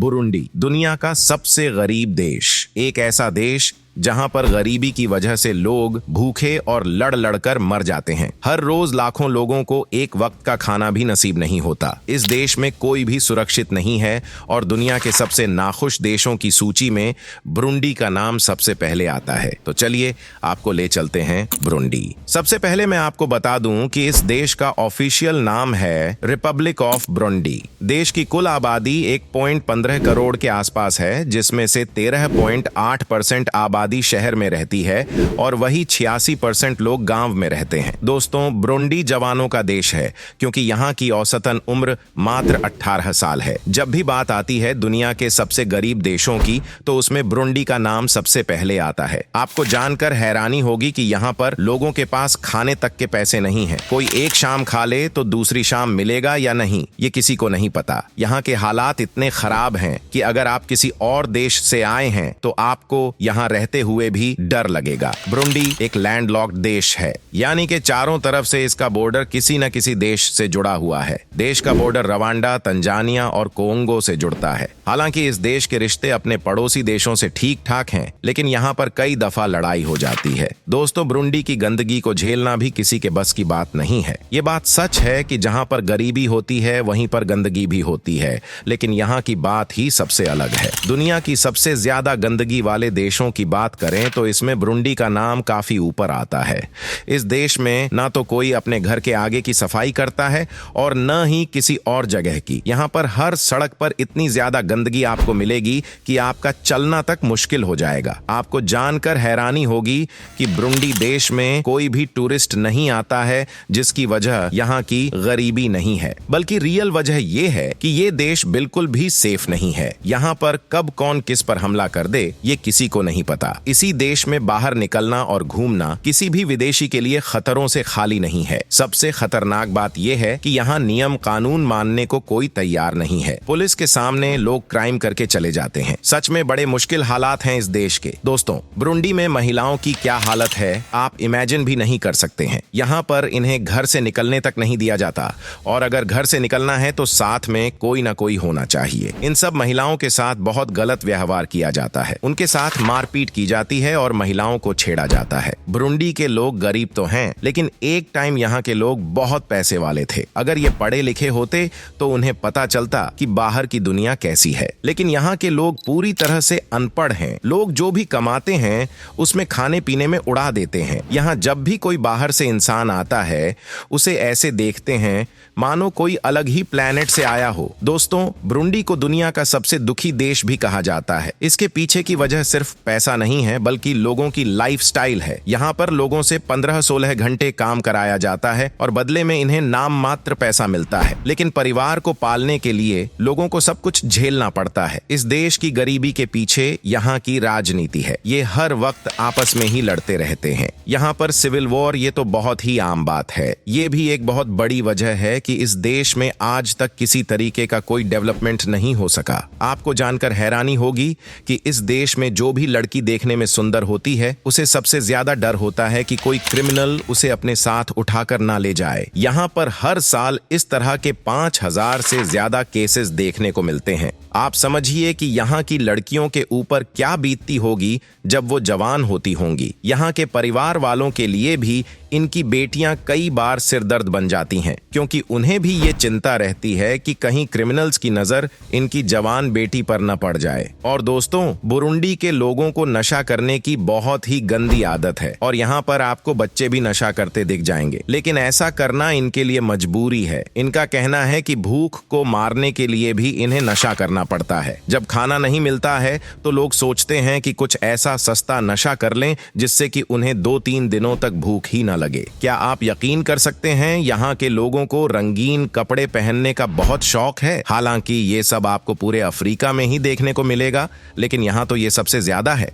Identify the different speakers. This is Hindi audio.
Speaker 1: बुरुंडी दुनिया का सबसे गरीब देश, एक ऐसा देश जहां पर गरीबी की वजह से लोग भूखे और लड़ लड़कर मर जाते हैं। हर रोज लाखों लोगों को एक वक्त का खाना भी नसीब नहीं होता। इस देश में कोई भी सुरक्षित नहीं है और दुनिया के सबसे नाखुश देशों की सूची में बुरुंडी का नाम सबसे पहले आता है। तो चलिए आपको ले चलते हैं बुरुंडी। सबसे पहले मैं आपको बता दूं कि इस देश का ऑफिशियल नाम है रिपब्लिक ऑफ बुरुंडी। देश की कुल आबादी 1.15 करोड़ के आसपास है, जिसमें से 13.8% आबादी शहर में रहती है और वही 86% लोग गांव में रहते हैं। दोस्तों, बुरुंडी जवानों का देश है क्योंकि यहाँ की औसतन उम्र मात्र 18 साल है। जब भी बात आती है दुनिया के सबसे गरीब देशों की, तो उसमें बुरुंडी का नाम सबसे पहले आता है। आपको जानकर हैरानी होगी कि यहाँ पर लोगों के पास खाने तक के पैसे नहीं है। कोई एक शाम खा ले तो दूसरी शाम मिलेगा या नहीं, ये किसी को नहीं पता। यहाँ के हालात इतने खराब हैं कि अगर आप किसी और देश से आए हैं तो आपको यहाँ रहते हुए भी डर लगेगा। बुरुंडी एक लैंडलॉक्ड देश है, यानी कि चारों तरफ से इसका बॉर्डर किसी न किसी देश से जुड़ा हुआ है। देश का बॉर्डर रवांडा, तंजानिया और कोंगो से जुड़ता है। हालांकि इस देश के रिश्ते अपने पड़ोसी देशों से ठीक ठाक हैं, लेकिन यहाँ पर कई दफा लड़ाई हो जाती है। दोस्तों, बुरुंडी की गंदगी को झेलना भी किसी के बस की बात नहीं है। ये बात सच है कि जहाँ पर गरीबी होती है वहीं पर गंदगी भी होती है, लेकिन यहाँ की बात ही सबसे अलग है। दुनिया की सबसे ज्यादा गंदगी वाले देशों की बात करें तो इसमें बुरुंडी का नाम काफी ऊपर आता है। इस देश में ना तो कोई अपने घर के आगे की सफाई करता है और न ही किसी और जगह की। यहाँ पर हर सड़क पर इतनी ज्यादा गंदगी आपको मिलेगी कि आपका चलना तक मुश्किल हो जाएगा। आपको जानकर हैरानी होगी कि बुरुंडी देश में कोई भी टूरिस्ट नहीं आता है, जिसकी वजह यहाँ की गरीबी नहीं है, बल्कि रियल वजह यह है कि ये देश बिल्कुल भी सेफ नहीं है। यहाँ पर कब कौन किस पर हमला कर दे ये किसी को नहीं पता। इसी देश में बाहर निकलना और घूमना किसी भी विदेशी के लिए खतरों से खाली नहीं है। सबसे खतरनाक बात यह है कि यहाँ नियम कानून मानने को कोई तैयार नहीं है। पुलिस के सामने लोग क्राइम करके चले जाते हैं। सच में बड़े मुश्किल हालात हैं इस देश के। दोस्तों, बुरुंडी में महिलाओं की क्या हालत है आप इमेजिन भी नहीं कर सकते हैं। यहाँ पर इन्हें घर से निकलने तक नहीं दिया जाता, और अगर घर से निकलना है तो साथ में कोई ना कोई होना चाहिए। इन सब महिलाओं के साथ बहुत गलत व्यवहार किया जाता है। उनके साथ मारपीट की जाती है और महिलाओं को छेड़ा जाता है। बुरुंडी के लोग गरीब तो हैं, लेकिन एक टाइम यहाँ के लोग बहुत पैसे वाले थे। अगर ये पढ़े लिखे होते तो उन्हें पता चलता कि बाहर की दुनिया कैसी है, लेकिन यहाँ के लोग पूरी तरह से अनपढ़ हैं। लोग जो भी कमाते हैं उसमें खाने पीने में उड़ा देते हैं। यहाँ जब भी कोई बाहर से इंसान आता है उसे ऐसे देखते हैं मानो कोई अलग ही प्लेनेट से आया हो। दोस्तों, बुरुंडी को दुनिया का सबसे दुखी देश भी कहा जाता है। इसके पीछे की वजह सिर्फ पैसा नहीं है, बल्कि लोगों की लाइफस्टाइल है। यहाँ पर लोगों से 15-16 घंटे काम कराया जाता है और बदले में इन्हें नाम मात्र पैसा मिलता है, लेकिन परिवार को पालने के लिए लोगों को सब कुछ झेलना पड़ता है। इस देश की गरीबी के पीछे यहाँ की राजनीति है। ये हर वक्त आपस में ही लड़ते रहते हैं। यहाँ पर सिविल वॉर ये तो बहुत ही आम बात है। ये भी एक बहुत बड़ी वजह है कि इस देश में आज तक किसी तरीके का कोई डेवलपमेंट नहीं हो सका। आपको जानकर हैरानी होगी कि इस देश में जो भी लड़की देखने में सुंदर होती है उसे सबसे ज्यादा डर होता है कि कोई क्रिमिनल उसे अपने साथ उठाकर ना ले जाए। यहाँ पर हर साल इस तरह के 5000 से ज्यादा केसेस देखने को मिलते हैं। आप समझिए कि यहाँ की लड़कियों के ऊपर क्या बीतती होगी जब वो जवान होती होंगी। यहाँ के परिवार वालों के लिए भी इनकी बेटियां कई बार सिरदर्द बन जाती हैं, क्योंकि उन्हें भी ये चिंता रहती है कि कहीं क्रिमिनल्स की नजर इनकी जवान बेटी पर न पड़ जाए। और दोस्तों, बुरुंडी के लोगों को नशा करने की बहुत ही गंदी आदत है और यहाँ पर आपको बच्चे भी नशा करते दिख जाएंगे, लेकिन ऐसा करना इनके लिए मजबूरी है। इनका कहना है कि भूख को मारने के लिए भी इन्हें नशा करना पड़ता है। जब खाना नहीं मिलता है तो लोग सोचते हैं कि कुछ ऐसा सस्ता नशा कर लें जिससे कि उन्हें 2-3 दिनों तक भूख ही न लगे। क्या आप यकीन कर सकते हैं यहाँ के लोगों को रंगीन कपड़े पहनने का बहुत शौक है। हालांकि ये सब आपको पूरे अफ्रीका में ही देखने को मिलेगा, लेकिन यहाँ तो ये सबसे ज्यादा है।